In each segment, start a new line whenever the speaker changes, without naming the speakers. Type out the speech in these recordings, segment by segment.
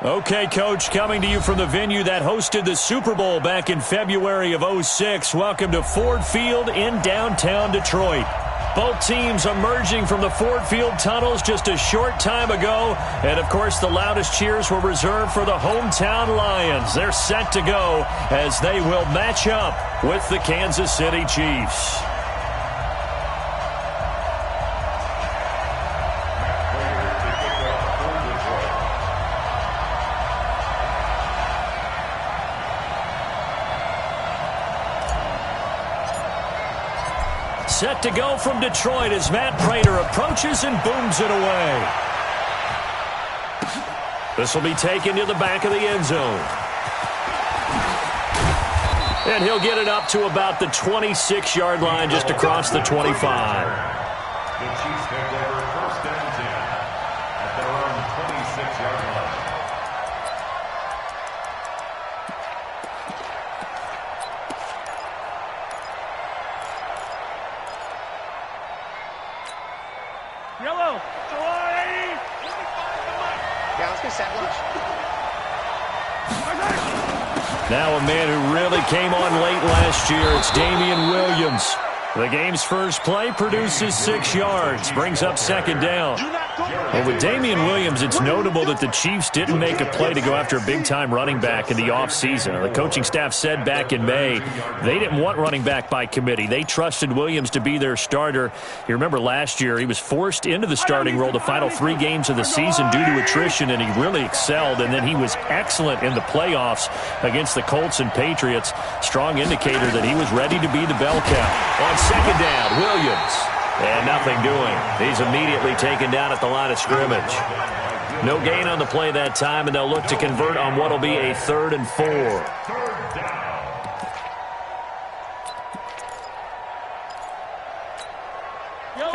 Okay, Coach, coming to you from the venue that hosted the Super Bowl back in February of '06. Welcome to Ford Field in downtown Detroit. Both teams emerging from the Ford Field tunnels just a short time ago. And, of course, the loudest cheers were reserved for the hometown Lions. They're set to go as they will match up with the Kansas City Chiefs. Set to go from Detroit as Matt Prater approaches and booms it away. This will be taken to the back of the end zone. And he'll get it up to about the 26-yard line just across the 25.
The Chiefs take over first and 10 at their own 26-yard line.
Yellow.
Yeah, let's get set.
Now a man who really came on late last year, it's Damian Williams. The game's first play produces 6 yards, brings up second down. Well, with Damian Williams, it's notable that the Chiefs didn't make a play to go after a big-time running back in the offseason. The coaching staff said back in May they didn't want running back by committee. They trusted Williams to be their starter. You remember last year he was forced into the starting role the final 3 games of the season due to attrition, and he really excelled, and then he was excellent in the playoffs against the Colts and Patriots. Strong indicator that he was ready to be the bell cow. On second down, Williams. And nothing doing. He's immediately taken down at the line of scrimmage. No gain on the play that time, and they'll look to convert on what will be a 3rd and 4.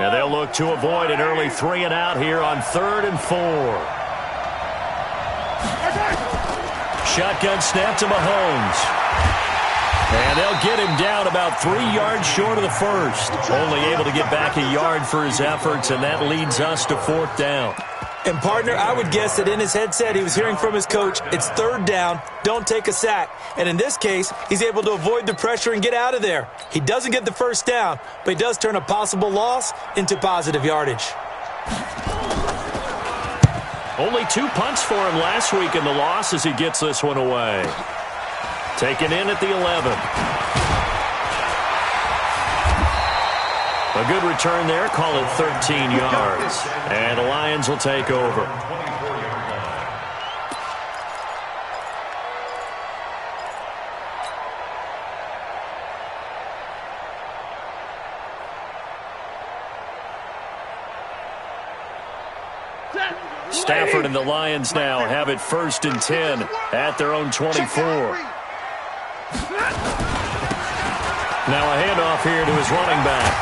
And they'll look to avoid an early 3 and out here on 3rd and 4. Shotgun snap to Mahomes. And they'll get him down about 3 yards short of the first. Only able to get back a yard for his efforts, and that leads us to 4th down.
And, partner, I would guess that in his headset he was hearing from his coach, it's 3rd down, don't take a sack. And in this case, he's able to avoid the pressure and get out of there. He doesn't get the first down, but he does turn a possible loss into positive yardage.
Only 2 punts for him last week in the loss as he gets this one away. Taken in at the 11. A good return there. Call it 13 yards. And the Lions will take over. Stafford and the Lions now have it 1st and 10 at their own 24. Now a handoff here to his running back.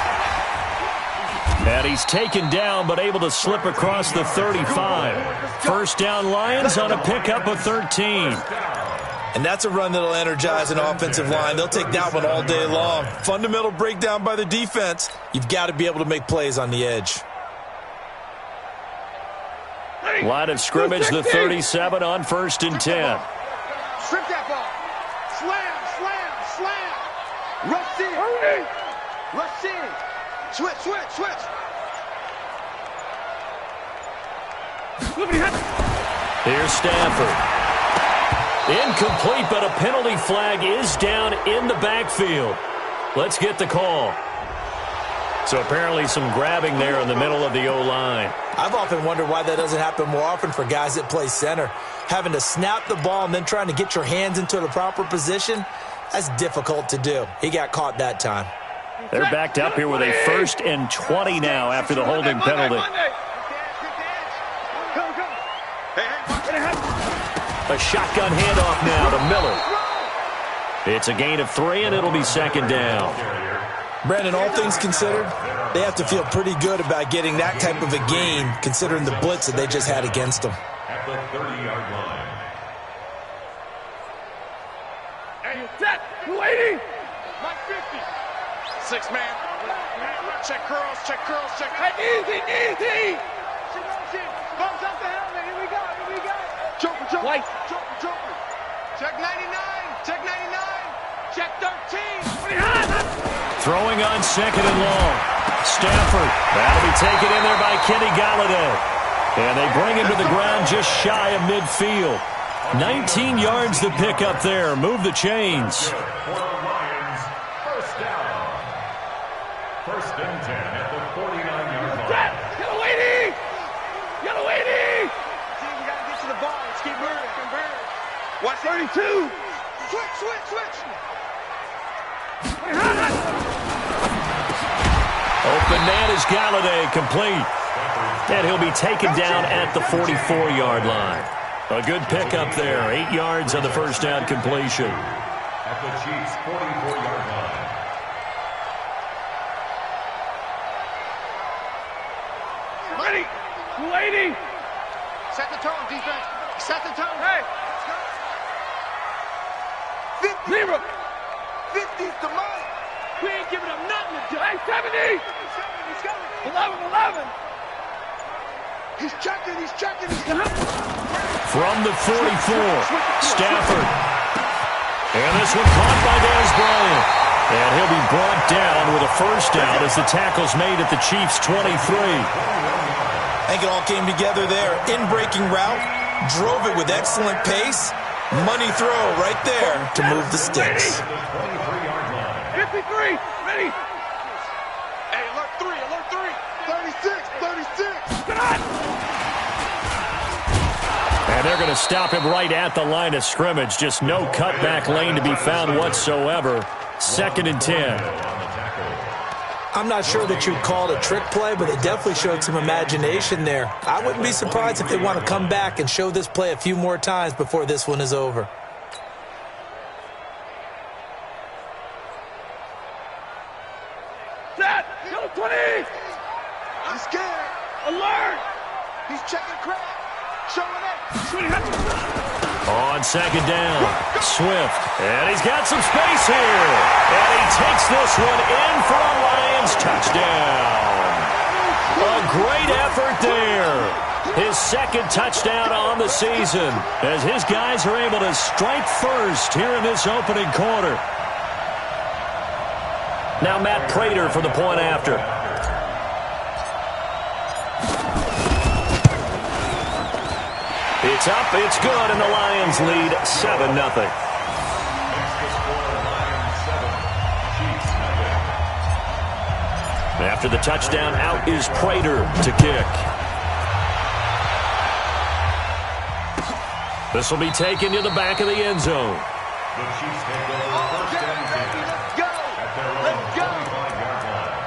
And he's taken down but able to slip across the 35. 1st down Lions on a pickup of 13.
And that's a run that'll energize an offensive line. They'll take that one all day long. Fundamental breakdown by the defense. You've got to be able to make plays on the edge.
Line of scrimmage, the 37 on 1st and 10.
Strip that ball. Slam, slam, slam. Rush in. Rush in. Switch, switch, switch.
Here's Stafford. Incomplete, but a penalty flag is down in the backfield. Let's get the call. So apparently some grabbing there in the middle of the O-line.
I've often wondered why that doesn't happen more often for guys that play center. Having to snap the ball and then trying to get your hands into the proper position, that's difficult to do. He got caught that time.
They're backed up here with a 1st and 20 now after the holding penalty. A shotgun handoff now to Miller. It's a gain of 3, and it'll be 2nd down.
Brandon, all things considered, they have to feel pretty good about getting that type of a gain, considering the blitz that they just had against them.
At the 30-yard line.
Hey, set, 280.
6 man. Check curls, check curls, check.
Hey, easy, easy.
Thumbs up the helmet. Here we go. Here we go. Choke.
White.
Joker. Check 99. Check 99. Check 13.
Throwing on second and long. Stafford. That'll be taken in there by Kenny Galladay. And they bring him to the ground just shy of midfield. 19 yards to pick up there. Move the chains.
For the Lions, first down. First and 10 at the 49-yard line.
Yellow 80! Yellow 80!
See, we got to get to the ball. Let's keep moving. Watch
32!
Switch.
Open man is Galladay, complete. And he'll be taken down at the 44-yard line. A good pickup there. 8 yards on the first down completion.
At the Chiefs' 44-yard line.
Ready! 280!
Set the tone, defense. Set the tone.
Hey!
Let's go. 50.
Zero!
50's the money.
We ain't giving up nothing until 70!
He's coming.
11!
He's checking.
From the 44, Stafford. And this one caught by Dez Bryant. And he'll be brought down with a first down as the tackle's made at the Chiefs' 23.
I think it all came together there. In-breaking route, drove it with excellent pace. Money throw right there to move the sticks.
53! Ready!
Hey, alert 3. 36.
Get on!
And they're going to stop him right at the line of scrimmage. Just no cutback lane to be found whatsoever. Second and 10.
I'm not sure that you'd call it a trick play, but it definitely showed some imagination there. I wouldn't be surprised if they want to come back and show this play a few more times before this one is over.
Set! Yellow 20!
He's scared.
Alert!
He's checking crack. Showing it.
On second down, Swift. And he's got some space here. And he takes this one in for a Lions touchdown. A great effort there. His second touchdown on the season as his guys are able to strike first here in this opening quarter. Now Matt Prater for the point after. It's up, it's good, and the Lions lead 7-0. After the touchdown, out is Prater to kick. This will be taken to the back of the end zone.
The Chiefs take over first and 10.
Let's go.
At their own 25-yard line.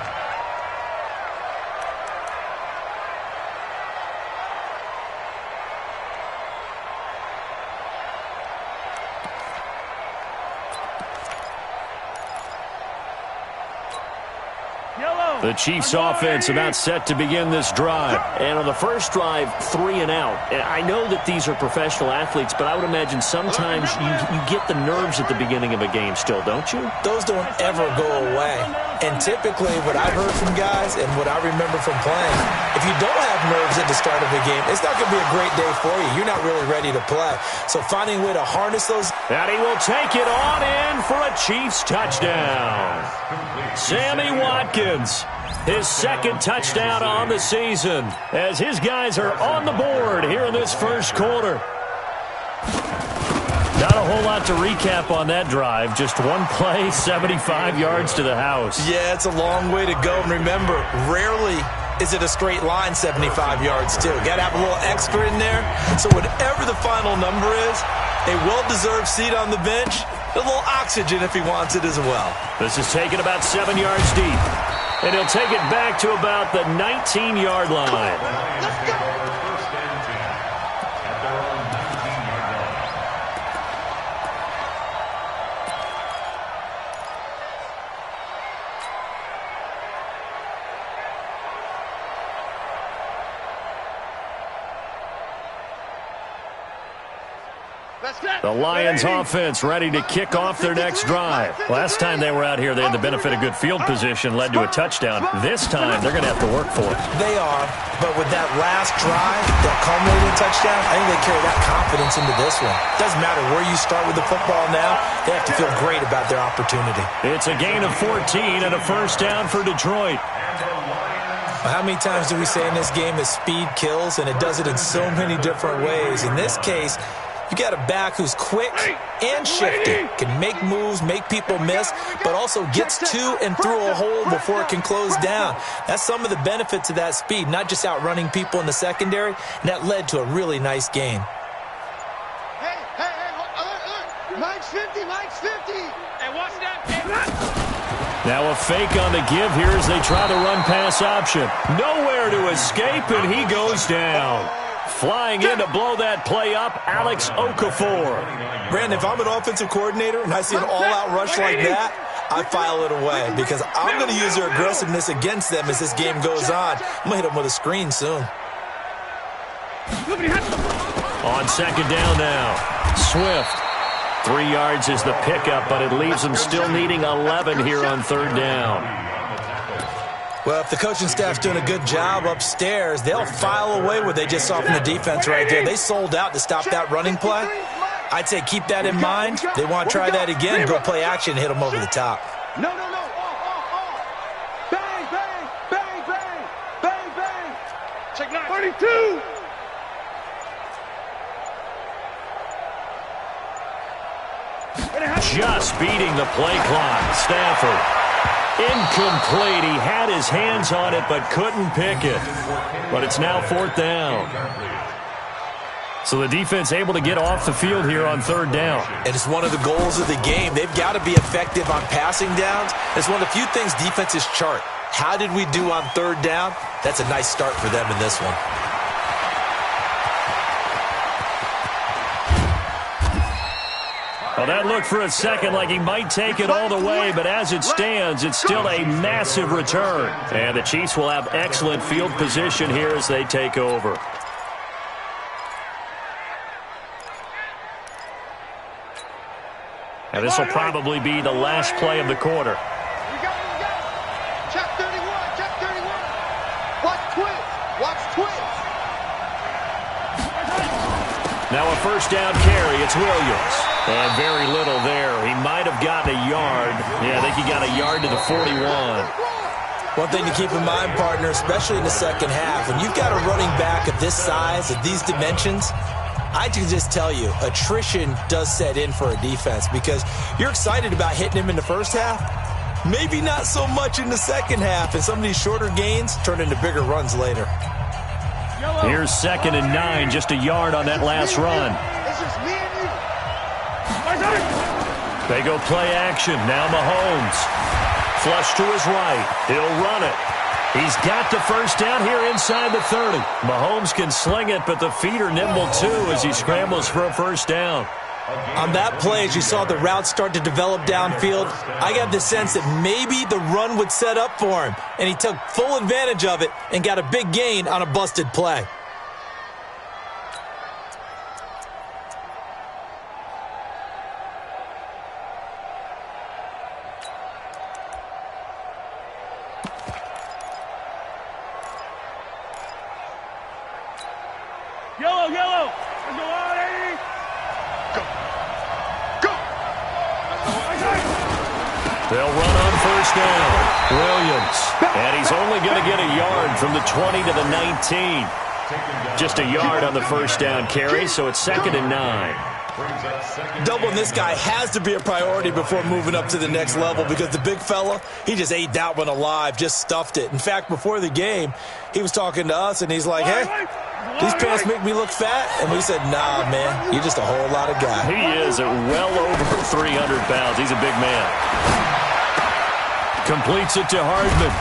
Yellow!
The Chiefs offense about set to begin this drive. And on the first drive, 3 and out. And I know that these are professional athletes, but I would imagine sometimes you get the nerves at the beginning of a game still, don't you?
Those don't ever go away. And typically what I've heard from guys and what I remember from playing, if you don't have nerves at the start of a game, it's not going to be a great day for you. You're not really ready to play. So finding a way to harness those.
And he will take it on in for a Chiefs touchdown. Sammy Watkins, his second touchdown on the season as his guys are on the board here in this first quarter. Not a whole lot to recap on that drive. Just one play, 75 yards to the house.
Yeah, it's a long way to go. And remember, rarely is it a straight line 75 yards, too. Got to have a little extra in there. So whatever the final number is, a well-deserved seat on the bench, a little oxygen if he wants it as well.
This is taken about 7 yards deep. And he'll take it back to about the 19-yard line.
Let's go. First and 10 at their own 19-yard line.
The Lions offense ready to kick off their next drive. Last time they were out here, they had the benefit of good field position, led to a touchdown. This time, they're going to have to work for it.
They are, but with that last drive, that culminating touchdown, I think they carry that confidence into this one. Doesn't matter where you start with the football now, they have to feel great about their opportunity.
It's a gain of 14 and a first down for Detroit.
How many times do we say in this game that speed kills, and it does it in so many different ways? In this case, you got a back who's quick and shifty, can make moves, make people miss, but also gets to and through a hole before it can close down. That's some of the benefits of that speed, not just outrunning people in the secondary, and that led to a really nice gain.
Hey, look. Mike's 50, Mike's 50.
Hey, watch that.
Now a fake on the give here as they try the run-pass option. Nowhere to escape, and he goes down. Flying in to blow that play up, Alex Okafor.
Brandon, if I'm an offensive coordinator and I see an all-out rush like that, I file it away because I'm going to use their aggressiveness against them as this game goes on. I'm going to hit them with a screen soon.
On second down now, Swift. 3 yards is the pickup, but it leaves them still needing 11 here on third down.
Well, if the coaching staff's doing a good job upstairs, they'll file away what they just saw from the defense right there. They sold out to stop that running play. I'd say keep that in mind. They want to try that again, go play action, hit them over the top.
No. Bang, bang, bang, bang, bang, bang.
Check 9. 32.
Just beating the play clock. Stafford. Incomplete. He had his hands on it but couldn't pick it. But it's now fourth down. So the defense able to get off the field here on third down.
And it's one of the goals of the game. They've got to be effective on passing downs. It's one of the few things defenses chart. How did we do on third down? That's a nice start for them in this one.
Well, that looked for a second like he might take it all the way, but as it stands, it's still a massive return. And the Chiefs will have excellent field position here as they take over. And this will probably be the last play of the quarter.
We got it. Check 31, check 31. Watch twins.
Now a first down carry. It's Williams. And very little there. He might have gotten a yard. Yeah, I think he got a yard to the 41.
One thing to keep in mind, partner, especially in the second half, when you've got a running back of this size, of these dimensions, I can just tell you, attrition does set in for a defense because you're excited about hitting him in the first half. Maybe not so much in the second half, and some of these shorter gains turn into bigger runs later.
Here's 2nd and 9, just a yard on that last run.
It's just me and you.
They go play action. Now Mahomes. Flush to his right. He'll run it. He's got the first down here inside the 30. Mahomes can sling it, but the feet are nimble too as he scrambles for a first down.
On that play, as you saw the route start to develop downfield, I got the sense that maybe the run would set up for him, and he took full advantage of it and got a big gain on a busted play.
Yellow. Let's go on, 80.
Go.
They'll run on first down. Williams. And he's only going to get a yard from the 20 to the 19. Just a yard on the first down carry, so it's 2nd and 9.
Doubling this guy has to be a priority before moving up to the next level because the big fella, he just ate that one alive, just stuffed it. In fact, before the game, he was talking to us, and he's like, hey, these pants make me look fat. And we said, nah, man, you're just a whole lot of guy.
He is at well over 300 pounds. He's a big man. Completes it to Hardman.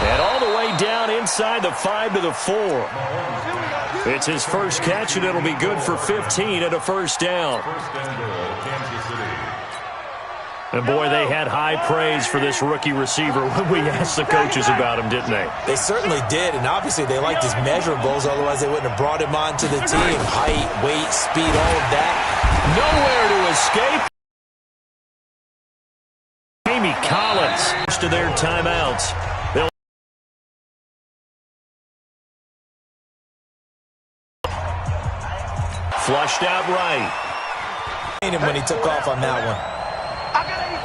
And all the way down inside the 5 to the 4. It's his first catch, and it'll be good for 15 at a first down. And, boy, they had high praise for this rookie receiver when we asked the coaches about him, didn't they?
They certainly did, and obviously they liked his measurables, otherwise they wouldn't have brought him onto the team. Height, weight, speed, all of that.
Nowhere to escape. Amy Collins to their timeouts. They'll flushed out right.
When he took off on that one.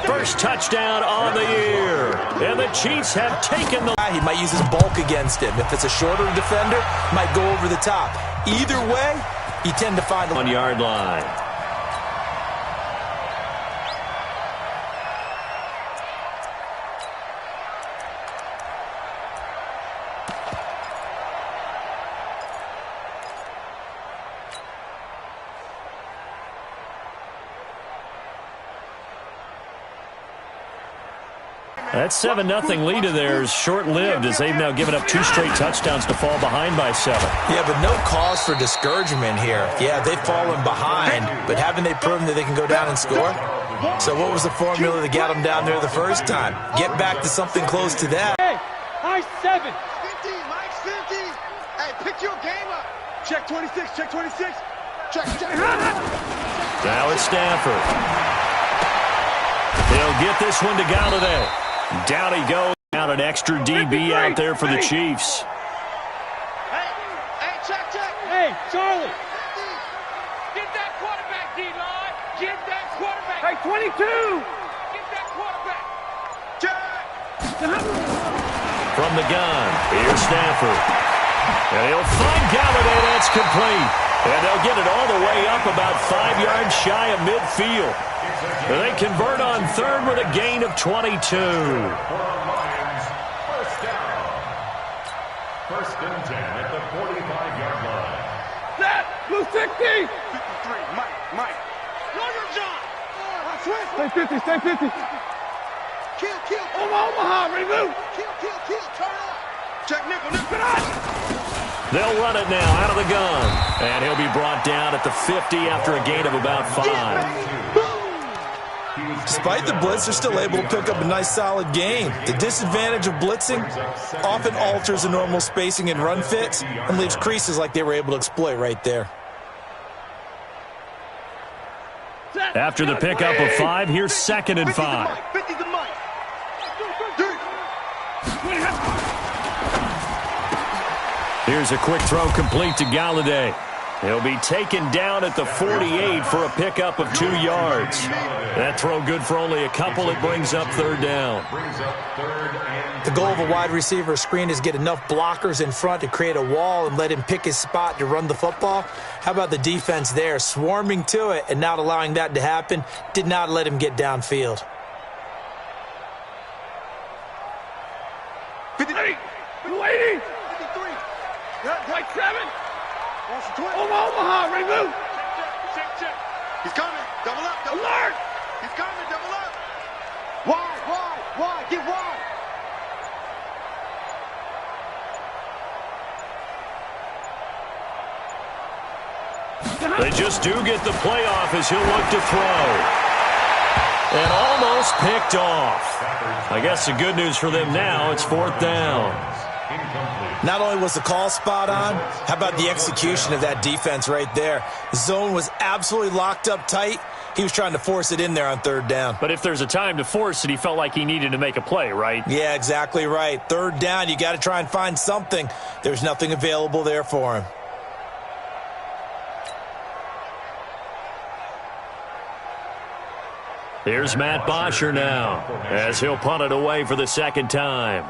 First touchdown on the year. And the Chiefs have taken the...
He might use his bulk against him. If it's a shorter defender, might go over the top. Either way, you tend to find the
1-yard line. That 7-0 lead of theirs short-lived as they've now given up 2 straight touchdowns to fall behind by 7.
Yeah, but no cause for discouragement here. Yeah, they've fallen behind, but haven't they proven that they can go down and score? So what was the formula that got them down there the first time? Get back to something close to that.
Hey, high 7.
50, Mike's 50. Hey, pick your game up. Check 26, check 26. Check.
Now it's Stafford. He'll get this one to Galladay. Down he goes. Out an extra DB out there for the Chiefs.
Hey, check.
Hey, Charlie. Get that quarterback, D-line. Get that quarterback. Hey, 22. Get that quarterback.
Check.
From the gun, here's Stafford. And he'll find Galladay. That's complete. And they'll get it all the way up about 5 yards shy of midfield. And they convert on third with a gain of 22.
For Lions, first down. First and 10 at the 45-yard line.
Set. Blue 60.
53, Mike. Roger John.
Stay 50, stay 50.
Kill.
Omaha, ready, move.
Kill. Turn up. Check nickel.
They'll run it now out of the gun. And he'll be brought down at the 50 after a gain of about 5.
Despite the blitz, they're still able to pick up a nice solid gain. The disadvantage of blitzing often alters the normal spacing and run fits and leaves creases like they were able to exploit right there.
After the pickup of 5, here's 2nd and 5.
50's the Mike.
Here's a quick throw complete to Galladay. He'll be taken down at the 48 for a pickup of 2 yards. That throw good for only a couple. It brings up 3rd down.
The goal of a wide receiver screen is get enough blockers in front to create a wall and let him pick his spot to run the football. How about the defense there, swarming to it and not allowing that to happen? Did not let him get downfield.
53. 280.
53.
Like 7.
That's the 20.
Omaha, ready, move.
Check. He's coming. Double up.
Alert.
He's coming. Double up. Wide. Get wide.
They just do get the playoff as he'll look to throw. And almost picked off. I guess the good news for them now, it's 4th down.
Not only was the call spot on, how about the execution of that defense right there? The zone was absolutely locked up tight. He was trying to force it in there on 3rd down.
But if there's a time to force it, he felt like he needed to make a play, right?
Yeah, exactly right. 3rd down, you got to try and find something. There's nothing available there for him.
Here's Matt Bosher now as he'll punt it away for the 2nd time.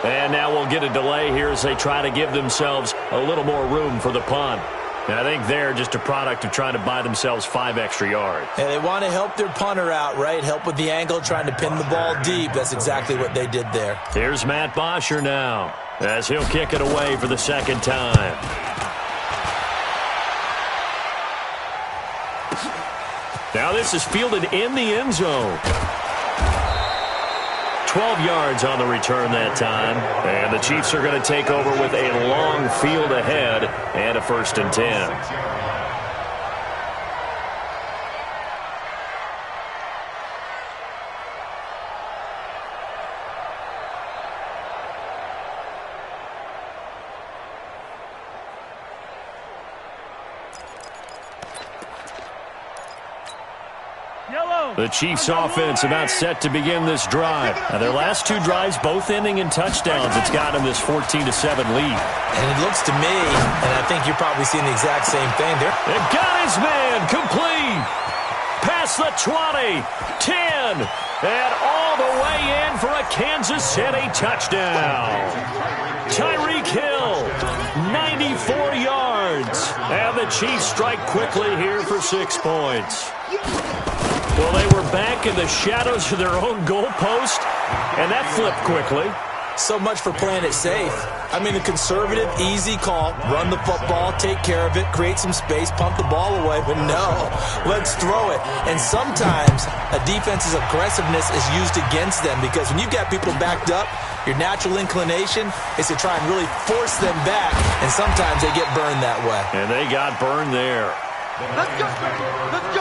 And now we'll get a delay here as they try to give themselves a little more room for the punt. And I think they're just a product of trying to buy themselves 5 extra yards.
And they want to help their punter out, right? Help with the angle, trying to pin the ball deep. That's exactly what they did there.
Here's Matt Bosher now as he'll kick it away for the 2nd time. Now this is fielded in the end zone. 12 yards on the return that time. And the Chiefs are going to take over with a long field ahead and a 1st and 10. The Chiefs offense about set to begin this drive. Now, their last 2 drives both ending in touchdowns. It's got them this 14-7 lead.
And it looks to me, and I think you're probably seeing the exact same thing there.
It got his man complete. Past the 20, 10, and all the way in for a Kansas City touchdown. Tyreek Hill, 94 yards. And the Chiefs strike quickly here for 6 points. Well, they were back in the shadows of their own goalpost, and that flipped quickly.
So much for playing it safe. I mean, a conservative, easy call, run the football, take care of it, create some space, pump the ball away, but no, let's throw it. And sometimes a defense's aggressiveness is used against them because when you've got people backed up, your natural inclination is to try and really force them back, and sometimes they get burned that way.
And they got burned there.
Let's go, let's go.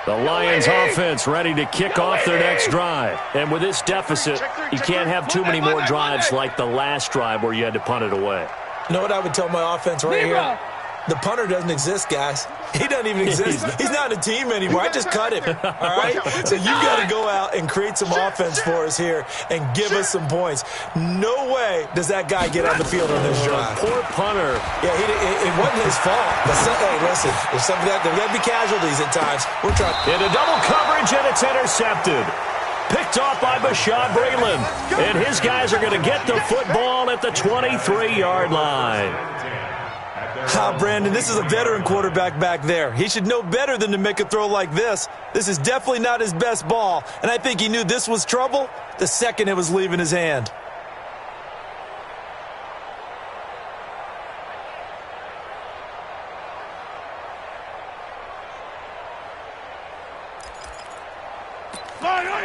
The Lions offense ready to kick off their next drive. And with this deficit, you can't have too many more drives like the last drive where you had to punt it away.
You know what I would tell my offense right here? The punter doesn't exist, guys. He doesn't even exist. He's not a team anymore. I just cut him, all right? So you've got to go out and create some offense for us here and give us some points. No way does that guy get on the field on this drive.
Poor punter.
Yeah, it wasn't his fault. But hey, listen, there's some of that. There got to be casualties at times. We're trying.
Into double coverage, and it's intercepted. Picked off by Bashaud Breeland. And his guys are going to get the football at the 23-yard line.
Brandon, this is a veteran quarterback back there. He should know better than to make a throw like this. This is definitely not his best ball, and I think he knew this was trouble the second it was leaving his hand.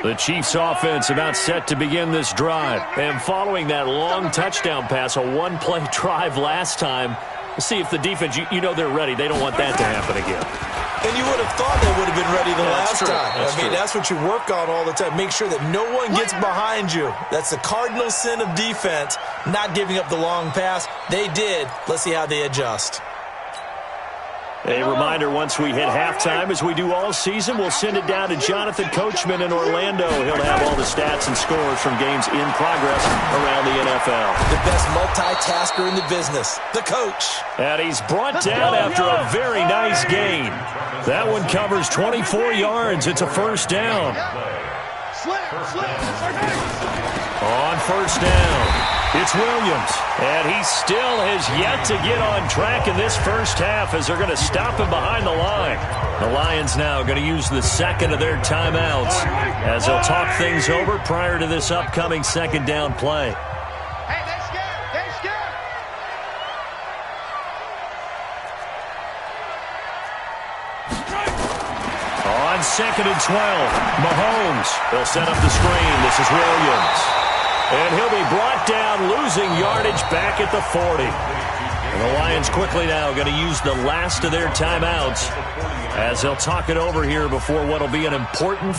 The Chiefs offense about set to begin this drive. And following that long touchdown pass, a one-play drive last time, see if the defense, you know they're ready. They don't want that to happen again.
And you would have thought they would have been ready the last time. That's what you work on all the time. Make sure that no one gets behind you. That's the cardinal sin of defense, not giving up the long pass. They did. Let's see how they adjust.
A reminder, once we hit halftime, as we do all season, we'll send it down to Jonathan Coachman in Orlando. He'll have all the stats and scores from games in progress around the NFL.
The best multitasker in the business, the coach.
And he's brought down after a very nice gain. That one covers 24 yards. It's a 1st down. On 1st down, it's Williams. And he still has yet to get on track in this first half as they're going to stop him behind the line. The Lions now going to use the second of their timeouts as they'll talk things over prior to this upcoming 2nd down play.
Hey, they're scared. They're scared.
On 2nd and 12, Mahomes. They'll set up the screen. This is Williams. And he'll be brought down, losing yardage back at the 40. And the Lions quickly now going to use the last of their timeouts as they'll talk it over here before what will be an important